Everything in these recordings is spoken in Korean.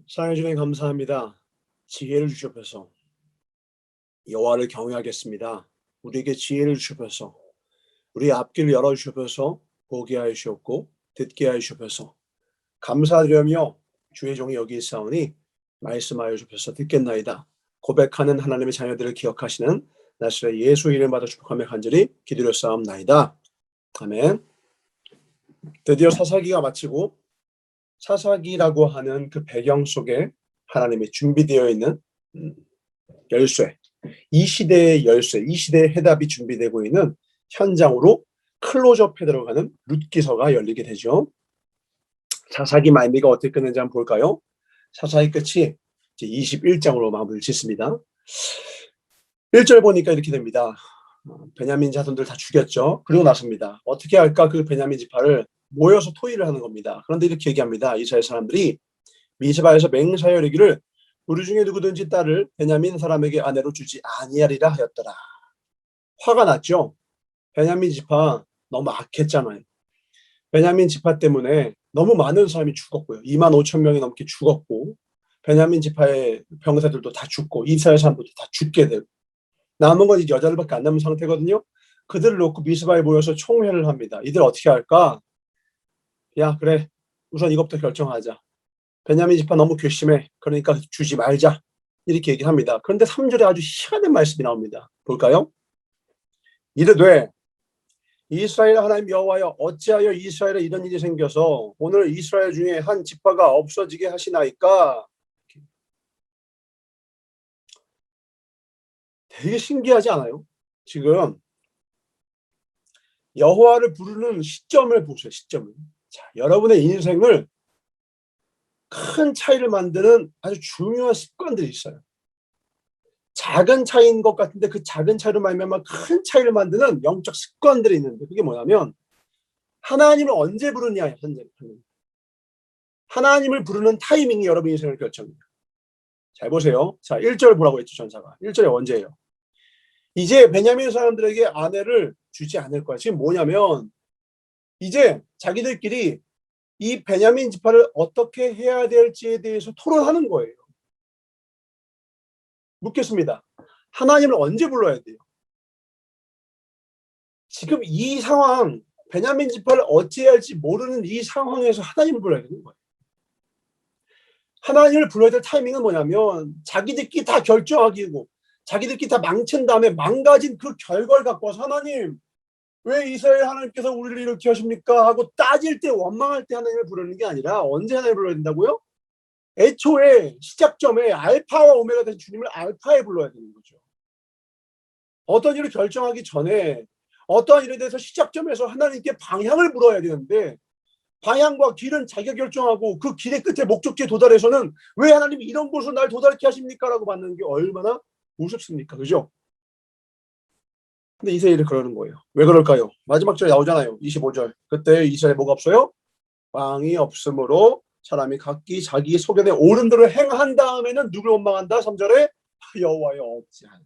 사랑해 주님 감사합니다. 지혜를 주셔서 여호와를 경외하겠습니다. 우리에게 지혜를 주셔서 우리 앞길을 열어주셔서 보게 하여 주셨고 듣게 하여 주셔서 감사드리며 주의 종이 여기 있사오니 말씀하여 주셔서 듣겠나이다. 고백하는 하나님의 자녀들을 기억하시는 나사렛 예수 이름 받아 축복하며 간절히 기도렸사옵나이다. 아멘. 드디어 사사기가 마치고 사사기라고 하는 그 배경 속에 하나님이 준비되어 있는 열쇠, 이 시대의 열쇠, 이 시대의 해답이 준비되고 있는 현장으로 클로즈업해 들어가는 룻기서가 열리게 되죠. 사사기 말미가 어떻게 끝는지 한번 볼까요? 사사기 끝이 이제 21장으로 마무리를 짓습니다. 1절 보니까 이렇게 됩니다. 베냐민 자손들 다 죽였죠. 그리고 나섭니다. 어떻게 할까? 그 베냐민 지파를 모여서 토의를 하는 겁니다. 그런데 이렇게 얘기합니다. 이스라엘 사람들이 미스바에서 맹세하여 이르기를 우리 중에 누구든지 딸을 베냐민 사람에게 아내로 주지 아니하리라 하였더라. 화가 났죠. 베냐민 지파 너무 악했잖아요. 베냐민 지파 때문에 너무 많은 사람이 죽었고요. 2만 5천 명이 넘게 죽었고 베냐민 지파의 병사들도 다 죽고 이스라엘 사람들도 다 죽게 되고 남은 건 이제 여자들밖에 안 남은 상태거든요. 그들을 놓고 미스바에 모여서 총회를 합니다. 이들 어떻게 할까? 야 그래 우선 이것부터 결정하자. 베냐민 지파 너무 괘씸해. 그러니까 주지 말자. 이렇게 얘기를 합니다. 그런데 3절에 아주 희한한 말씀이 나옵니다. 볼까요? 이르되 이스라엘 하나님 여호와여 어찌하여 이스라엘에 이런 일이 생겨서 오늘 이스라엘 중에 한 지파가 없어지게 하시나이까? 되게 신기하지 않아요? 지금 여호와를 부르는 시점을 보세요. 시점을. 자, 여러분의 인생을 큰 차이를 만드는 아주 중요한 습관들이 있어요. 작은 차이인 것 같은데 그 작은 차이로 말미암아 큰 차이를 만드는 영적 습관들이 있는데 그게 뭐냐면 하나님을 언제 부르냐예요. 하나님을 부르는 타이밍이 여러분 인생을 결정해요. 잘 보세요. 자, 1절 보라고 했죠, 전사가. 1절에 언제예요? 이제 베냐민 사람들에게 아내를 주지 않을 거야. 지금 뭐냐면 이제 자기들끼리 이 베냐민 지파를 어떻게 해야 될지에 대해서 토론하는 거예요. 묻겠습니다. 하나님을 언제 불러야 돼요? 지금 이 상황, 베냐민 지파를 어찌해야 할지 모르는 이 상황에서 하나님을 불러야 되는 거예요. 하나님을 불러야 될 타이밍은 뭐냐면 자기들끼리 다 결정하기고 자기들끼리 다 망친 다음에 망가진 그 결과를 갖고 와서 하나님 왜 이스라엘 하나님께서 우리를 이렇게 하십니까? 하고 따질 때 원망할 때 하나님을 부르는 게 아니라 언제 하나님을 불러야 된다고요? 애초에 시작점에 알파와 오메가 된 주님을 알파에 불러야 되는 거죠. 어떤 일을 결정하기 전에 어떠한 일에 대해서 시작점에서 하나님께 방향을 물어야 되는데 방향과 길은 자기가 결정하고 그 길의 끝에 목적지에 도달해서는 왜 하나님이 이런 곳으로 날 도달케 하십니까? 라고 받는 게 얼마나 우습습니까? 그죠? 근데 이스라엘이 그러는 거예요. 왜 그럴까요? 마지막 절에 나오잖아요. 25절. 그때 이스라엘에 뭐가 없어요? 왕이 없으므로 사람이 각기 자기 소견에 옳은 대로 행한 다음에는 누굴 원망한다? 3절에 여호와여 어찌하나.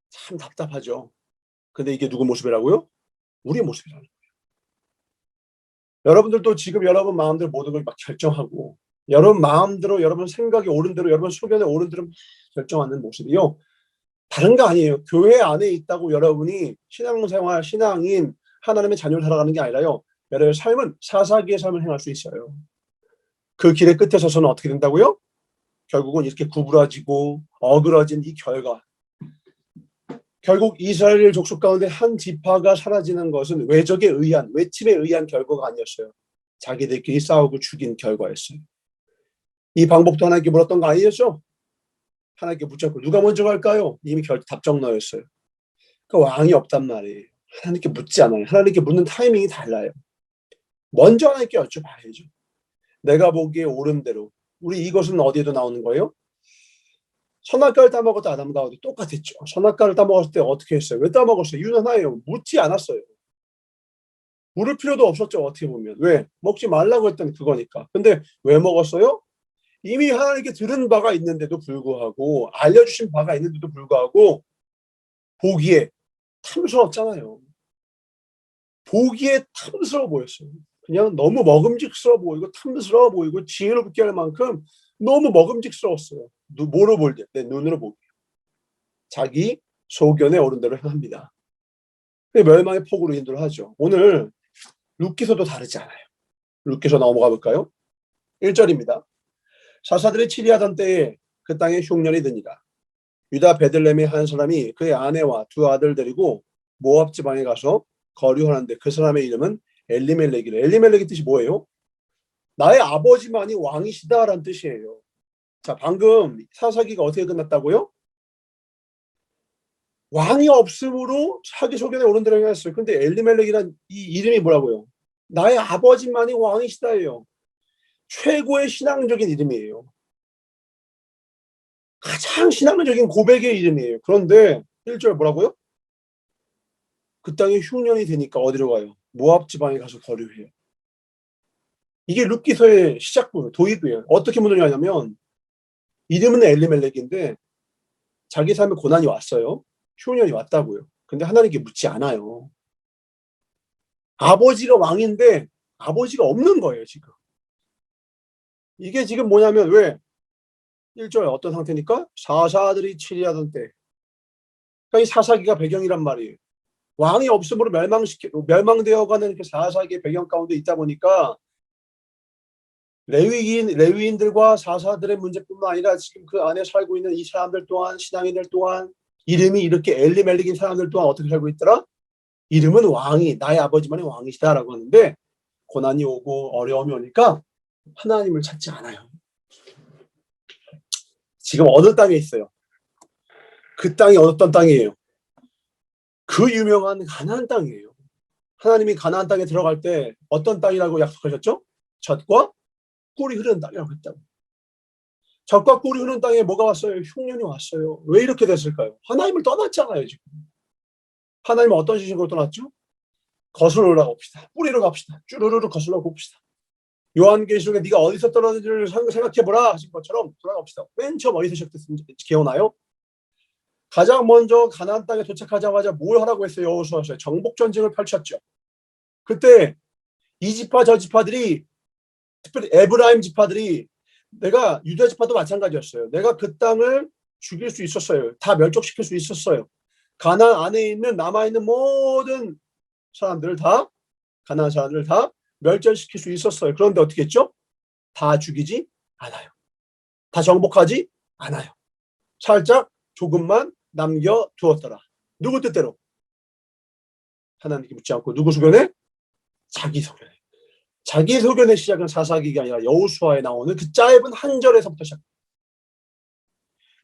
참 답답하죠. 근데 이게 누구 모습이라고요? 우리의 모습이라는 거예요. 여러분들도 지금 여러분 마음대로 모든 걸 막 결정하고 여러분 마음대로 여러분 생각이 옳은 대로 여러분 소견에 옳은 대로 결정하는 모습이요. 다른 거 아니에요. 교회 안에 있다고 여러분이 신앙생활, 신앙인, 하나님의 자녀를 살아가는 게 아니라요. 여러분의 삶은 사사기의 삶을 행할 수 있어요. 그 길의 끝에 서서는 어떻게 된다고요? 결국은 이렇게 구부러지고 어그러진 이 결과. 결국 이스라엘 족속 가운데 한 지파가 사라지는 것은 외적에 의한, 외침에 의한 결과가 아니었어요. 자기들끼리 싸우고 죽인 결과였어요. 이 방법도 하나님께 물었던 거 아니었죠? 하나님께 붙잡고 누가 먼저 갈까요? 이미 답정너였어요. 그 왕이 없단 말이에요. 하나님께 묻지 않아요. 하나님께 묻는 타이밍이 달라요. 먼저 하나님께 여쭤봐야죠. 내가 보기에 옳은 대로. 우리 이것은 어디에도 나오는 거예요? 선악과를 따먹었다 아담과 하와도 똑같았죠. 선악과를 따먹었을 때 어떻게 했어요? 왜 따먹었어요? 이유는 하나예요. 묻지 않았어요. 물을 필요도 없었죠. 어떻게 보면. 왜? 먹지 말라고 했던 그거니까. 근데 왜 먹었어요? 이미 하나님께 들은 바가 있는데도 불구하고 알려주신 바가 있는데도 불구하고 보기에 탐스럽잖아요. 보기에 탐스러워 보였어요. 그냥 너무 먹음직스러워 보이고 탐스러워 보이고 지혜롭게 할 만큼 너무 먹음직스러웠어요. 뭐로 볼 때? 내 눈으로 보기. 자기 소견에 오른 대로 행합니다. 멸망의 폭으로 인도를 하죠. 오늘 룻기서도 다르지 않아요. 룻기서 넘어가 볼까요? 1절입니다. 사사들이 치리하던 때에 그 땅에 흉년이 드니라. 유다 베들레헴의 한 사람이 그의 아내와 두 아들 데리고 모압 지방에 가서 거류하는데 그 사람의 이름은 엘리멜렉이래. 엘리멜렉의 뜻이 뭐예요? 나의 아버지만이 왕이시다라는 뜻이에요. 자, 방금 사사기가 어떻게 끝났다고요? 왕이 없음으로 자기 소견에 오른 대로 행했어요. 근데 엘리멜렉이란 이 이름이 뭐라고요? 나의 아버지만이 왕이시다예요. 최고의 신앙적인 이름이에요. 가장 신앙적인 고백의 이름이에요. 그런데 1절 뭐라고요? 그 땅에 흉년이 되니까 어디로 가요? 모압 지방에 가서 거류해요. 이게 룻기서의 시작부예요. 도입이에요. 어떻게 문을 하냐면 이름은 엘리멜렉인데 자기 삶에 고난이 왔어요. 흉년이 왔다고요. 근데 하나님께 묻지 않아요. 아버지가 왕인데 아버지가 없는 거예요, 지금. 이게 지금 뭐냐면 왜? 1절 어떤 상태니까? 사사들이 치리하던 때. 그러니까 이 사사기가 배경이란 말이에요. 왕이 없음으로 멸망되어가는 그 사사기의 배경 가운데 있다 보니까 레위인들과 사사들의 문제뿐만 아니라 지금 그 안에 살고 있는 이 사람들 또한, 신앙인들 또한, 이름이 이렇게 엘리멜렉인 사람들 또한 어떻게 살고 있더라? 이름은 왕이, 나의 아버지만이 왕이시다라고 하는데 고난이 오고 어려움이 오니까 하나님을 찾지 않아요. 지금 어느 땅에 있어요? 그 땅이 어떤 땅이에요? 그 유명한 가나안 땅이에요. 하나님이 가나안 땅에 들어갈 때 어떤 땅이라고 약속하셨죠? 젖과 꿀이 흐르는 땅이라고 했다고. 젖과 꿀이 흐르는 땅에 뭐가 왔어요? 흉년이 왔어요. 왜 이렇게 됐을까요? 하나님을 떠났잖아요, 지금. 하나님은 어떤 식으로 떠났죠? 거슬러 갑시다. 뿌리로 갑시다. 쭈루루루 거슬러 봅시다. 요한계시록에 네가 어디서 떨어졌는지를 생각해보라 하신 것처럼 돌아갑시다. 맨 처음 어디서 시작됐는지 기억나요? 가장 먼저 가나안 땅에 도착하자마자 뭘 하라고 했어요? 여호수아서 정복 전쟁을 펼쳤죠. 그때 이 지파 저 지파들이 특별히 에브라임 지파들이 내가 유다 지파도 마찬가지였어요. 내가 그 땅을 죽일 수 있었어요. 다 멸족시킬 수 있었어요. 가나안 안에 있는 남아있는 모든 사람들을 다 가나안 사람들을 다 멸절시킬 수 있었어요. 그런데 어떻게 했죠? 다 죽이지 않아요. 다 정복하지 않아요. 살짝 조금만 남겨두었더라. 누구 뜻대로? 하나님께 묻지 않고 누구 소견에? 자기 소견에. 자기 소견의 시작은 사사기가 아니라 여호수아에 나오는 그 짧은 한 절에서부터 시작.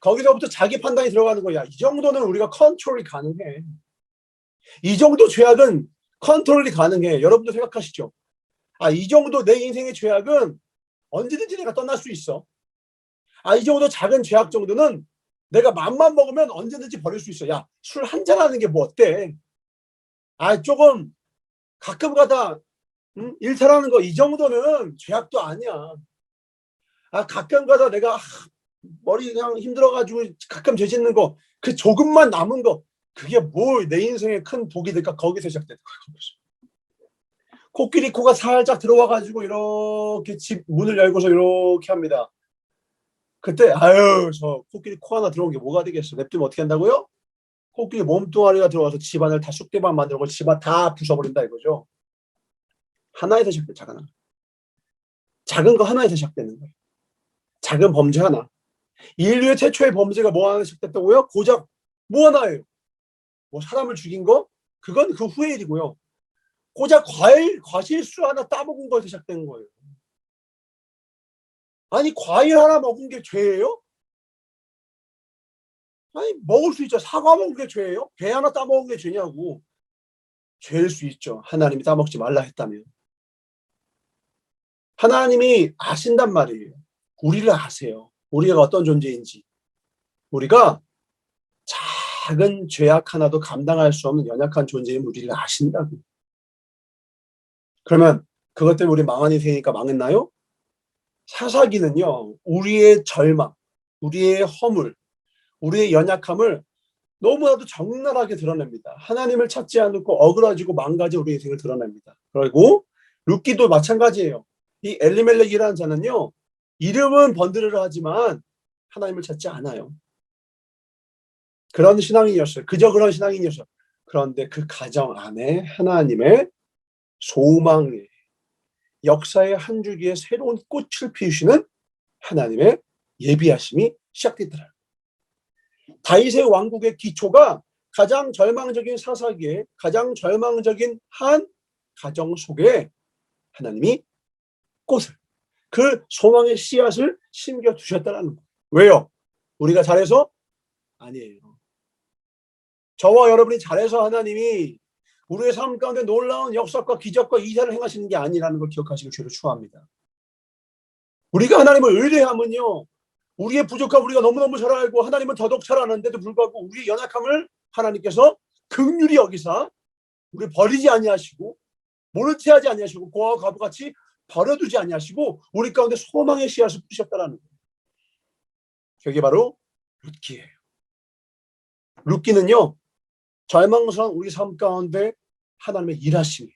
거기서부터 자기 판단이 들어가는 거야. 이 정도는 우리가 컨트롤이 가능해. 이 정도 죄악은 컨트롤이 가능해. 여러분도 생각하시죠? 이 정도 내 인생의 죄악은 언제든지 내가 떠날 수 있어. 이 정도 작은 죄악 정도는 내가 맘만 먹으면 언제든지 버릴 수 있어. 야, 술 한잔 하는 게 뭐 어때? 조금 가끔 가다 일탈하는 거 이 정도는 죄악도 아니야. 가끔 가다 내가 머리 그냥 힘들어가지고 가끔 죄 짓는 거 그 조금만 남은 거 그게 뭘 내 인생의 큰 복이 될까? 거기서 시작되는 거야. 코끼리 코가 살짝 들어와가지고 이렇게 집 문을 열고서 이렇게 합니다. 그때 저 코끼리 코 하나 들어온 게 뭐가 되겠어? 냅두면 어떻게 한다고요? 코끼리 몸뚱아리가 들어와서 집안을 다 쑥대밭 만들고 집안 다 부숴버린다 이거죠. 하나에서 시작돼. 작은 거 하나에서 시작되는 거예요. 작은 범죄 하나. 인류의 최초의 범죄가 뭐 하나 시작됐다고요? 고작 뭐 하나예요? 뭐 사람을 죽인 거? 그건 그 후의 일이고요. 고작 과실수 하나 따먹은 거에서 시작된 거예요. 과일 하나 먹은 게 죄예요? 먹을 수 있죠. 사과 먹은 게 죄예요? 배 하나 따먹은 게 죄냐고. 죄일 수 있죠. 하나님이 따먹지 말라 했다면. 하나님이 아신단 말이에요. 우리를 아세요. 우리가 어떤 존재인지. 우리가 작은 죄악 하나도 감당할 수 없는 연약한 존재인 우리를 아신다고. 그러면 그것 때문에 우리 망한 인생이니까 망했나요? 사사기는요. 우리의 절망, 우리의 허물, 우리의 연약함을 너무나도 적나라하게 드러냅니다. 하나님을 찾지 않고 어그러지고 망가진 우리 인생을 드러냅니다. 그리고 룻기도 마찬가지예요. 이 엘리멜렉이라는 자는요, 이름은 번드르르 하지만 하나님을 찾지 않아요. 그런 신앙인이었어요. 그저 그런 신앙인이었어요. 그런데 그 가정 안에 하나님의 소망의 역사의 한 줄기에 새로운 꽃을 피우시는 하나님의 예비하심이 시작되더라고요. 다윗의 왕국의 기초가 가장 절망적인 사사기에 가장 절망적인 한 가정 속에 하나님이 꽃을, 그 소망의 씨앗을 심겨두셨다는 거예요. 왜요? 우리가 잘해서? 아니에요. 저와 여러분이 잘해서 하나님이 우리의 삶 가운데 놀라운 역사과 기적과 이사를 행하시는 게 아니라는 걸 기억하시길 주로 추구합니다. 우리가 하나님을 의뢰하면요, 우리의 부족함 우리가 너무너무 잘 알고 하나님은 더더욱 잘 아는데도 불구하고 우리의 연약함을 하나님께서 긍휼히 여기사 우리 버리지 아니하시고 모른 채 하지 아니하시고 고아와 과부같이 버려두지 아니하시고 우리 가운데 소망의 씨앗을 뿌리셨다라는 거예요. 그게 바로 룻기예요. 룻기는요, 절망스러운 우리 삶 가운데 하나님의 일하심이에요.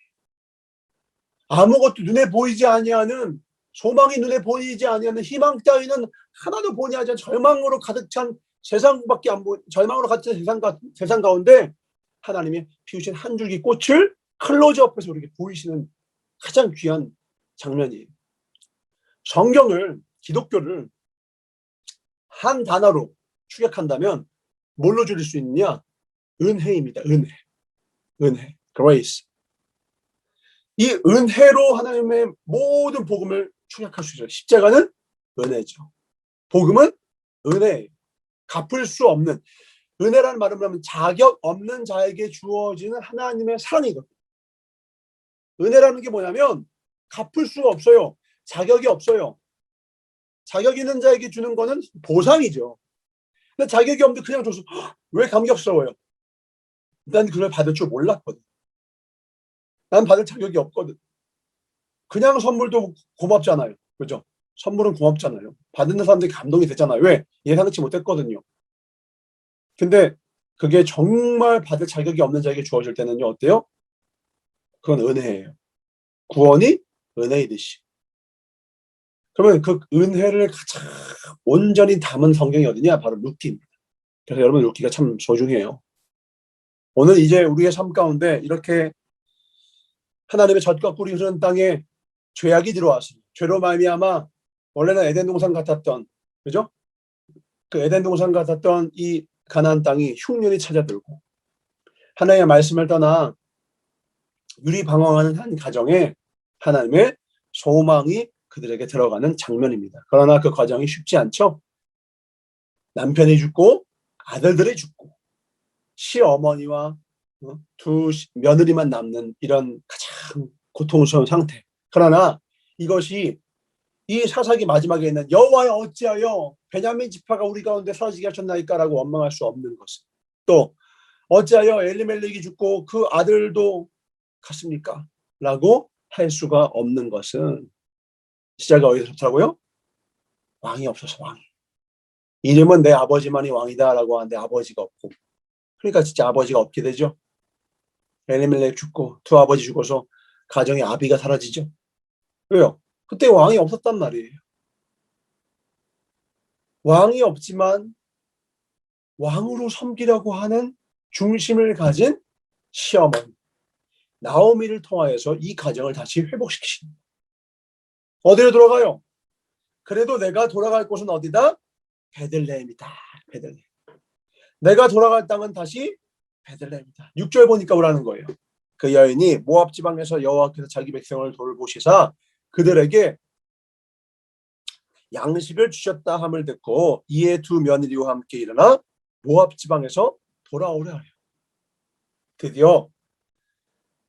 아무것도 눈에 보이지 아니하는, 소망이 눈에 보이지 아니하는 희망 따위는 하나도 보이지 않는 절망으로 가득 찬 세상밖에 안 보이, 절망으로 가득 찬 세상 가운데 하나님이 피우신 한 줄기 꽃을 클로즈업해서 우리에게 보이시는 가장 귀한 장면이에요. 성경을, 기독교를 한 단어로 축약한다면 뭘로 줄일 수 있느냐? 은혜입니다. 은혜. 은혜. grace. 이 은혜로 하나님의 모든 복음을 축약할 수 있어요. 십자가는 은혜죠. 복음은 은혜예요. 갚을 수 없는, 은혜라는 말은 뭐냐면 자격 없는 자에게 주어지는 하나님의 사랑이거든요. 은혜라는 게 뭐냐면 갚을 수가 없어요. 자격이 없어요. 자격 있는 자에게 주는 거는 보상이죠. 근데 자격이 없는데 그냥 줘서 왜 감격스러워요? 난 그걸 받을 줄 몰랐거든. 난 받을 자격이 없거든. 그냥 선물도 고맙잖아요. 그죠? 선물은 고맙잖아요. 받는 사람들이 감동이 되잖아요. 왜? 예상치 못했거든요. 근데 그게 정말 받을 자격이 없는 자에게 주어질 때는요, 어때요? 그건 은혜예요. 구원이 은혜이듯이. 그러면 그 은혜를 가장 온전히 담은 성경이 어디냐? 바로 룻기입니다. 그래서 여러분 룻기가 참 소중해요. 오늘 이제 우리의 삶 가운데 이렇게 하나님의 젖과 꿀이 흐르는 땅에 죄악이 들어와서 죄로 말미암아 원래는 에덴 동산 같았던, 그죠? 그 에덴 동산 같았던 이 가나안 땅이 흉년이 찾아들고 하나님의 말씀을 떠나 유리방황하는 한 가정에 하나님의 소망이 그들에게 들어가는 장면입니다. 그러나 그 과정이 쉽지 않죠. 남편이 죽고 아들들이 죽고 시어머니와 두 며느리만 남는 이런 가장 고통스러운 상태. 그러나 이것이 이 사사기 마지막에 있는 여호와여 어찌하여 베냐민 지파가 우리 가운데 사라지게 하셨나이까라고 원망할 수 없는 것은, 또 어찌하여 엘리멜렉이 죽고 그 아들도 갔습니까? 라고 할 수가 없는 것은 시작이 어디서부터라고요? 왕이 없어서. 왕이. 이름은 내 아버지만이 왕이다라고 하는데 아버지가 없고, 그러니까 진짜 아버지가 없게 되죠. 엘리멜렉 죽고 두 아버지 죽어서 가정의 아비가 사라지죠. 왜요? 그때 왕이 없었단 말이에요. 왕이 없지만 왕으로 섬기려고 하는 중심을 가진 시어머니 나오미를 통하여서 이 가정을 다시 회복시키십니다. 어디로 돌아가요? 그래도 내가 돌아갈 곳은 어디다? 베들레헴이다. 베들레헴. 내가 돌아갈 땅은 다시 베들레헴이다. 6절 보니까 뭐라는 거예요? 그 여인이 모압 지방에서 여호와께서 자기 백성을 돌보시사 그들에게 양식을 주셨다 함을 듣고 이에 두 며느리와 함께 일어나 모압 지방에서 돌아오려 하여. 드디어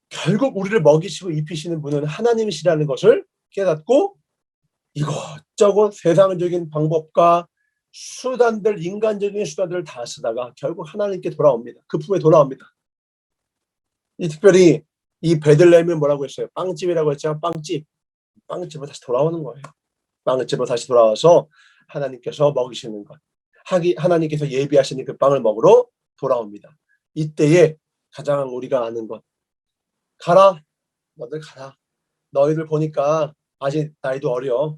결국 우리를 먹이시고 입히시는 분은 하나님이시라는 것을 깨닫고 이것저것 세상적인 방법과 수단들, 인간적인 수단들을 다 쓰다가 결국 하나님께 돌아옵니다. 그 품에 돌아옵니다. 이 특별히 이 베들레헴이 뭐라고 했어요? 빵집이라고 했잖아요. 빵집으로 다시 돌아오는 거예요. 빵집으로 다시 돌아와서 하나님께서 먹이시는 것, 하나님께서 예비하시는 그 빵을 먹으러 돌아옵니다. 이때에 가장 우리가 아는 것, 가라, 너들 가라. 너희들 보니까 아직 나이도 어려.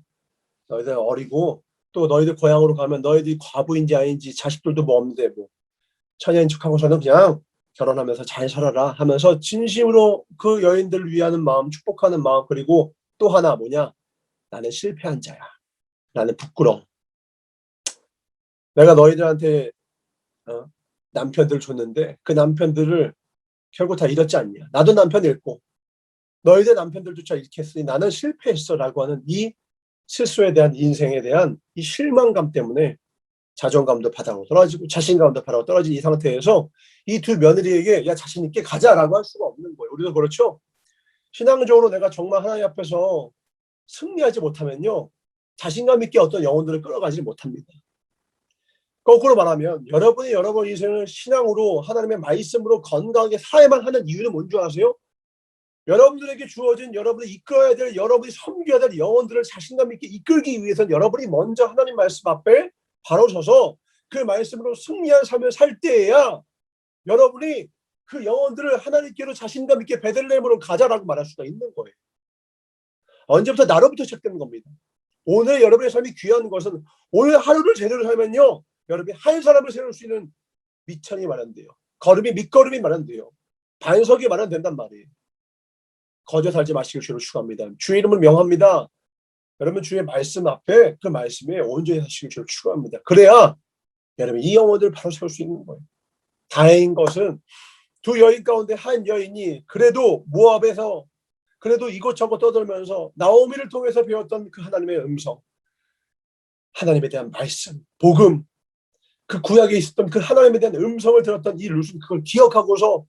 너희들 어리고 또 너희들 고향으로 가면 너희들이 과부인지 아닌지 자식들도 뭐 없는데 뭐 처녀인 척하고서는 그냥 결혼하면서 잘 살아라 하면서 진심으로 그 여인들을 위하는 마음, 축복하는 마음, 그리고 또 하나 뭐냐? 나는 실패한 자야. 나는 부끄러워. 내가 너희들한테 남편들 줬는데 그 남편들을 결국 다 잃었지 않냐. 나도 남편 잃고 너희들 남편들조차 잃게 했으니 나는 실패했어 라고 하는 이 스스로에 대한 인생에 대한 이 실망감 때문에 자존감도 바닥으로 떨어지고 자신감도 바닥으로 떨어진 이 상태에서 이 두 며느리에게 야 자신 있게 가자라고 할 수가 없는 거예요. 우리도 그렇죠. 신앙적으로 내가 정말 하나님 앞에서 승리하지 못하면요. 자신감 있게 어떤 영혼들을 끌어가지 못합니다. 거꾸로 말하면 여러분이 여러분 인생을 신앙으로 하나님의 말씀으로 건강하게 살아야만 하는 이유는 뭔지 아세요? 여러분들에게 주어진 여러분이 이끌어야 될 여러분이 섬겨야 될 영혼들을 자신감 있게 이끌기 위해서는 여러분이 먼저 하나님 말씀 앞에 바로 서서 그 말씀으로 승리한 삶을 살 때에야 여러분이 그 영혼들을 하나님께로 자신감 있게 베들레헴으로 가자라고 말할 수가 있는 거예요. 언제부터? 나로부터 시작되는 겁니다. 오늘 여러분의 삶이 귀한 것은 오늘 하루를 제대로 살면요. 여러분이 한 사람을 세울 수 있는 밑천이 마련돼요. 걸음이 밑걸음이 마련돼요. 반석이 마련된단 말이에요. 거저 살지 마시길 주로 축원합니다. 주의 이름을 명합니다. 여러분 주의 말씀 앞에 그 말씀에 온전히 사시길 주로 축원합니다. 그래야 여러분 이 영혼들을 바로 세울 수 있는 거예요. 다행인 것은 두 여인 가운데 한 여인이 그래도 모압에서 그래도 이곳저곳 떠돌면서 나오미를 통해서 배웠던 그 하나님의 음성, 하나님에 대한 말씀, 복음, 그 구약에 있었던 그 하나님에 대한 음성을 들었던 이 룻은 그걸 기억하고서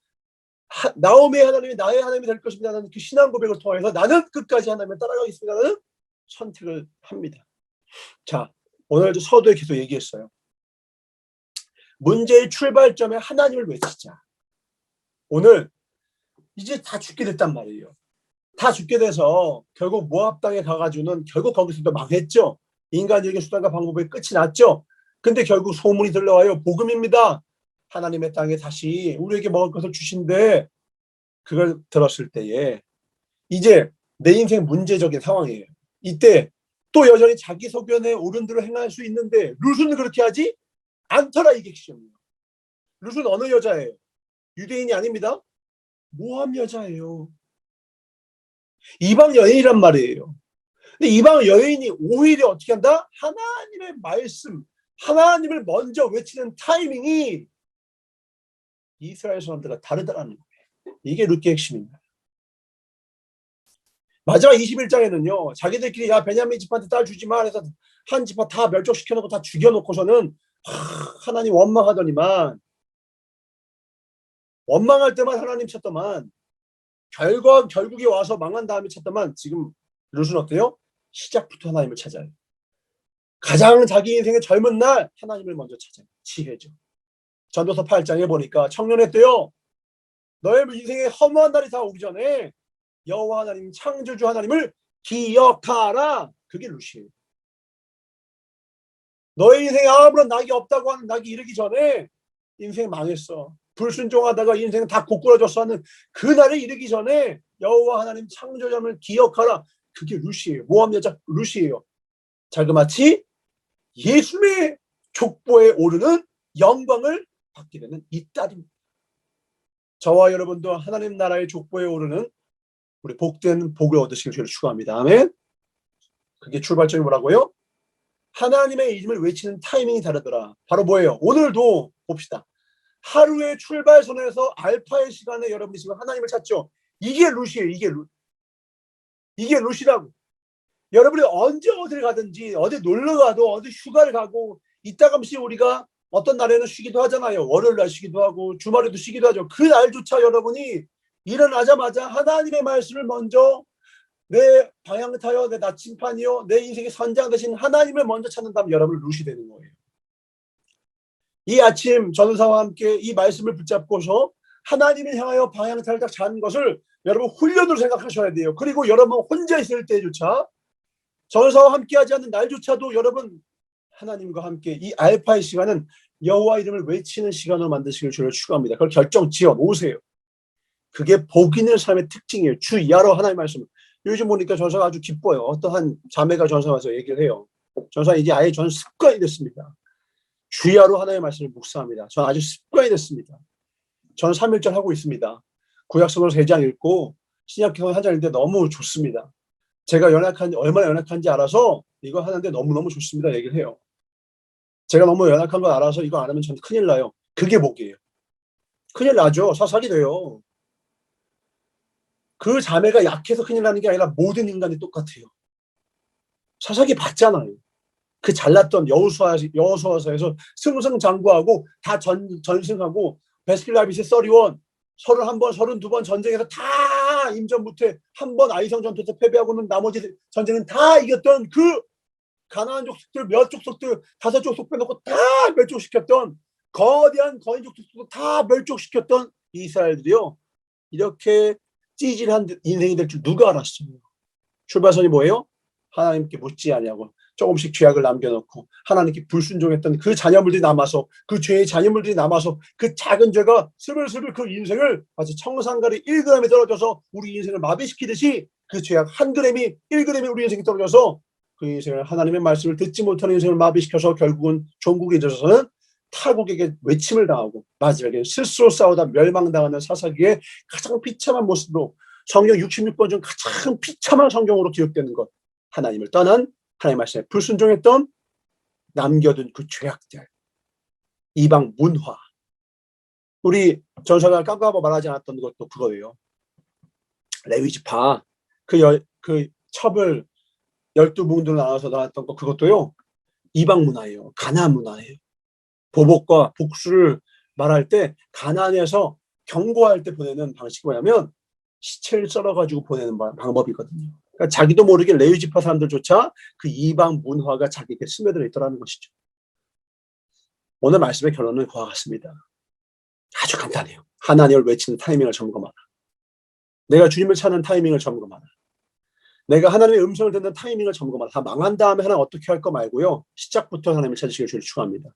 나오미의 하나님이 나의 하나님이 될 것입니다 하는 그 신앙 고백을 통해서 나는 끝까지 하나님을 따라가겠습니다는 선택을 합니다. 자, 오늘도 서두에 계속 얘기했어요. 문제의 출발점에 하나님을 외치자. 오늘 이제 다 죽게 됐단 말이에요. 다 죽게 돼서 결국 모압 땅에 가가지고는 결국 거기서도 망했죠. 인간적인 수단과 방법의 끝이 났죠. 근데 결국 소문이 들려와요. 복음입니다. 하나님의 땅에 다시 우리에게 먹을 것을 주신대. 그걸 들었을 때에 이제 내 인생 문제적인 상황이에요. 이때 또 여전히 자기 소견에 옳은 대로 행할 수 있는데 룻은 그렇게 하지 않더라. 이게 핵심이에요. 룻은 어느 여자예요? 유대인이 아닙니다. 모압 여자예요. 이방 여인이란 말이에요. 근데 이방 여인이 오히려 어떻게 한다? 하나님의 말씀, 하나님을 먼저 외치는 타이밍이 이스라엘 사람들과 다르다는 거예요. 이게 룻의 핵심입니다. 마지막 21장에는요. 자기들끼리 야 베냐민 집한테 딸 주지 마 해서 한 집안 다 멸족시켜놓고 다 죽여놓고서는 하나님 원망하더니만 원망할 때만 하나님 찾더만 결국에 와서 망한 다음에 찾더만 지금 룻은 어때요? 시작부터 하나님을 찾아요. 가장 자기 인생의 젊은 날 하나님을 먼저 찾아요. 지혜죠. 전도서 8장에 보니까 청년의 때요. 너의 인생의 허무한 날이 다 오기 전에 여호와 하나님 창조주 하나님을 기억하라. 그게 룻이에요. 너의 인생에 아무런 낙이 없다고 하는 낙이 이르기 전에 인생 망했어. 불순종하다가 인생 다 고꾸라졌어 하는 그 날에 이르기 전에 여호와 하나님 창조자를 기억하라. 그게 룻이에요. 모압 여자 룻이에요. 자그마치 예수의 족보에 오르는 영광을 받게 되는 이 딸입니다. 저와 여러분도 하나님 나라의 족보에 오르는 우리 복된 복을 얻으시길 주를 축원합니다. 아멘. 그게 출발점이 뭐라고요? 하나님의 이름을 외치는 타이밍이 다르더라. 바로 뭐예요? 오늘도 봅시다. 하루의 출발선에서 알파의 시간에 여러분이 지금 하나님을 찾죠. 이게 룻이에요. 이게 룻이라고. 여러분이 언제 어딜 가든지 어디 놀러 가도 어디 휴가를 가고 이따금씩 우리가 어떤 날에는 쉬기도 하잖아요. 월요일 날 쉬기도 하고 주말에도 쉬기도 하죠. 그 날조차 여러분이 일어나자마자 하나님의 말씀을 먼저 내 방향타여 내 나침판이요 내 인생의 선장 되신 하나님을 먼저 찾는다면 여러분 룻이 되는 거예요. 이 아침 전사와 함께 이 말씀을 붙잡고서 하나님을 향하여 방향타를 딱 잡는 것을 여러분 훈련으로 생각하셔야 돼요. 그리고 여러분 혼자 있을 때조차 전사와 함께하지 않는 날조차도 여러분 하나님과 함께 이 알파의 시간은 여호와 이름을 외치는 시간으로 만드시길 주를 축원합니다. 그걸 결정 지어 놓으세요. 그게 복 있는 삶의 특징이에요. 주 이하로 하나님의 말씀. 요즘 보니까 전사가 아주 기뻐요. 어떠한 자매가 전사 와서 얘기를 해요. 전사 이제 아예 전 습관이 됐습니다. 주 이하로 하나님의 말씀을 묵상합니다. 전 아주 습관이 됐습니다. 저는 3일절 하고 있습니다. 구약성경 3장 읽고 신약성경 1장 읽는데 너무 좋습니다. 제가 얼마나 연약한지 알아서 이거 하는데 너무너무 좋습니다. 얘기를 해요. 제가 너무 연약한 걸 알아서 이거 안 하면 전 큰일 나요. 그게 복이에요. 큰일 나죠. 사살이 돼요. 그 자매가 약해서 큰일 나는 게 아니라 모든 인간이 똑같아요. 사사기 봤잖아요. 그 잘났던 여호수아서에서 승승장구하고 다 전승하고 베스킬라비스 31, 31번, 32번 전쟁에서 다 임전부터 한 번 아이성 전투에서 패배하고는 나머지 전쟁은 다 이겼던 그 가나안 족속들 몇 족속들 5족속 빼놓고 다 멸족시켰던 거대한 거인 족속도 다 멸족시켰던 이스라엘들이요. 이렇게 찌질한 인생이 될 줄 누가 알았어요. 출발선이 뭐예요? 하나님께 묻지 아니하고 조금씩 죄악을 남겨놓고 하나님께 불순종했던 그 잔여물들이 남아서 그 죄의 잔여물들이 남아서 그 작은 죄가 스물스물 그 인생을 마치 청산가리 1g이 떨어져서 우리 인생을 마비시키듯이 그 죄악 1g이 1g이 우리 인생이 떨어져서 그 인생을 하나님의 말씀을 듣지 못하는 인생을 마비시켜서 결국은 종국에 있어서는 타국에게 외침을 당하고 마지막에 스스로 싸우다 멸망당하는 사사기의 가장 비참한 모습으로 성경 66권 중 가장 비참한 성경으로 기록되는 것, 하나님을 떠난 하나님의 말씀에 불순종했던 남겨둔 그 죄악들, 이방 문화. 우리 전사가 깜깜하고 말하지 않았던 것도 그거예요. 레위지파 그 첩을 12부분으로 나눠서 나왔던 거, 그것도요 이방 문화예요. 가나안 문화예요. 보복과 복수를 말할 때 가나안에서 경고할 때 보내는 방식이 뭐냐면 시체를 썰어가지고 보내는 방법이거든요. 그러니까 자기도 모르게 레위지파 사람들조차 그 이방 문화가 자기에게 스며들어 있더라는 것이죠. 오늘 말씀의 결론은 그와 같습니다. 아주 간단해요. 하나님을 외치는 타이밍을 점검하라. 내가 주님을 찾는 타이밍을 점검하라. 내가 하나님의 음성을 듣는 타이밍을 점검하라. 다 망한 다음에 하나님 어떻게 할 거 말고요. 시작부터 하나님을 찾으시길 주를 축원합니다.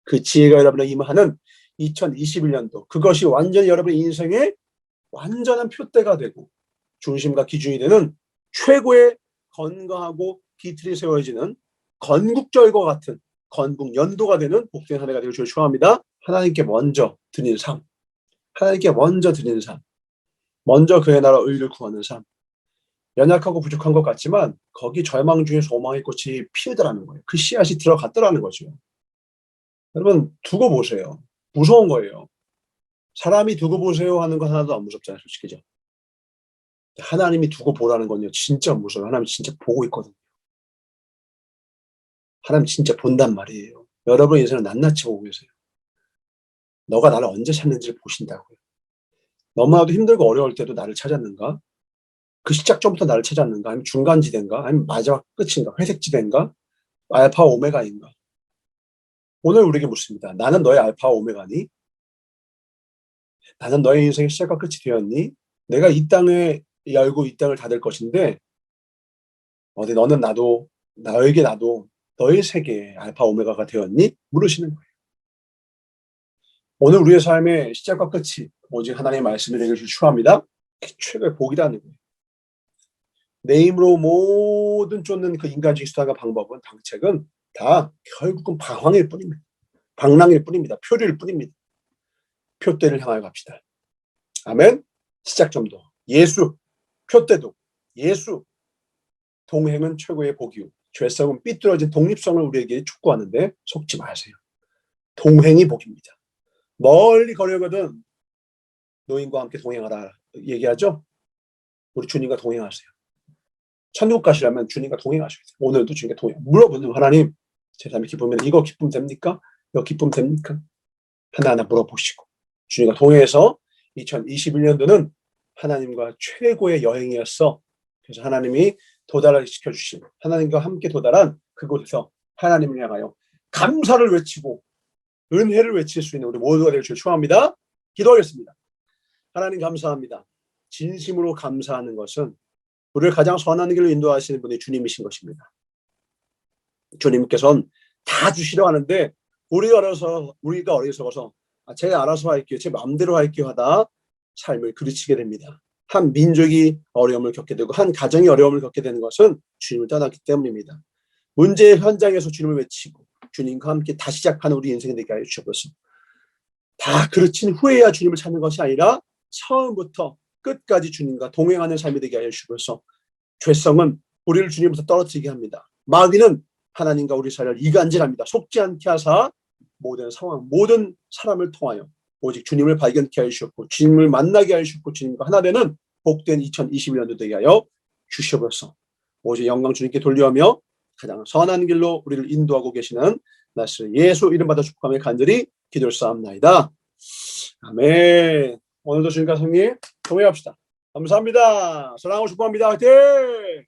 그 지혜가 여러분을 임하는 2021년도, 그것이 완전히 여러분의 인생의 완전한 표대가 되고 중심과 기준이 되는 최고의 건강하고 비틀이 세워지는 건국절과 같은 건국연도가 되는 복된 한 해가 되길 주를 축원합니다. 하나님께 먼저 드리는 삶, 하나님께 먼저 드리는 삶, 먼저 그의 나라 의를 구하는 삶. 연약하고 부족한 것 같지만 거기 절망 중에 소망의 꽃이 피우더라는 거예요. 그 씨앗이 들어갔더라는 거죠. 여러분 두고 보세요. 무서운 거예요. 사람이 두고 보세요 하는 건 하나도 안 무섭잖아요. 솔직히죠. 하나님이 두고 보라는 건요 진짜 무서워요. 하나님 진짜 보고 있거든요. 하나님 진짜 본단 말이에요. 여러분 인생을 낱낱이 보고 계세요. 너가 나를 언제 찾는지를 보신다고요. 너무나도 힘들고 어려울 때도 나를 찾았는가? 그 시작 전부터 나를 찾았는가? 아니면 중간지대인가? 아니면 마지막 끝인가? 회색지대인가? 알파 오메가인가? 오늘 우리에게 묻습니다. 나는 너의 알파 오메가니? 나는 너의 인생의 시작과 끝이 되었니? 내가 이 땅에 열고 이 땅을 닫을 것인데 어디 너는 나에게 나도 너의 세계의 알파 오메가가 되었니? 물으시는 거예요. 오늘 우리의 삶의 시작과 끝이 오직 하나님의 말씀이 되길 축원합니다. 최고의 복이라는 거예요. 내 힘으로 모든 쫓는 그 인간적인 수단과 방법은 방책은 다 결국은 방황일 뿐입니다. 방랑일 뿐입니다. 표류일 뿐입니다. 표대를 향하여 갑시다. 아멘. 시작점도 예수, 표대도 예수. 동행은 최고의 복이요. 죄성은 삐뚤어진 독립성을 우리에게 촉구하는데 속지 마세요. 동행이 복입니다. 멀리 거려거든 노인과 함께 동행하라 얘기하죠. 우리 주님과 동행하세요. 천국 가시려면 주님과 동행하셔야 돼요. 오늘도 주님과 동행. 물어보는 하나님, 제 삶의 기쁨이면 이거 기쁨 됩니까? 이거 기쁨 됩니까? 하나하나 물어보시고 주님과 동행해서 2021년도는 하나님과 최고의 여행이었어. 그래서 하나님이 도달을 시켜주신 하나님과 함께 도달한 그곳에서 하나님을 향하여 감사를 외치고 은혜를 외칠 수 있는 우리 모두가 되길 축원합니다. 기도하겠습니다. 하나님 감사합니다. 진심으로 감사하는 것은 우리를 가장 선한 길로 인도하시는 분이 주님이신 것입니다. 주님께서는 다 주시려 하는데 우리가 어리석어서 제가 알아서 할게요. 제 마음대로 할게요 하다 삶을 그르치게 됩니다. 한 민족이 어려움을 겪게 되고 한 가정이 어려움을 겪게 되는 것은 주님을 떠났기 때문입니다. 문제의 현장에서 주님을 외치고 주님과 함께 다시 시작하는 우리 인생이 되게 하여 주옵소서. 다 그르친 후에야 주님을 찾는 것이 아니라 처음부터 끝까지 주님과 동행하는 삶이 되게 하여 주옵소서. 죄성은 우리를 주님부터 떨어뜨리게 합니다. 마귀는 하나님과 우리 사이를 이간질합니다. 속지 않게 하사 모든 상황, 모든 사람을 통하여 오직 주님을 발견케 하여 주셨고 주님을 만나게 하여 주셨고 주님과 하나 되는 복된 2021년도 되게 하여 주시옵소서. 오직 영광 주님께 돌려하며 가장 선한 길로 우리를 인도하고 계시는 나스 예수 이름 받아 축복하며 간절히 기도했사옵나이다. 아멘. 오늘도 주님과 성님 동행합시다. 감사합니다. 사랑하고 축복합니다. 화이팅!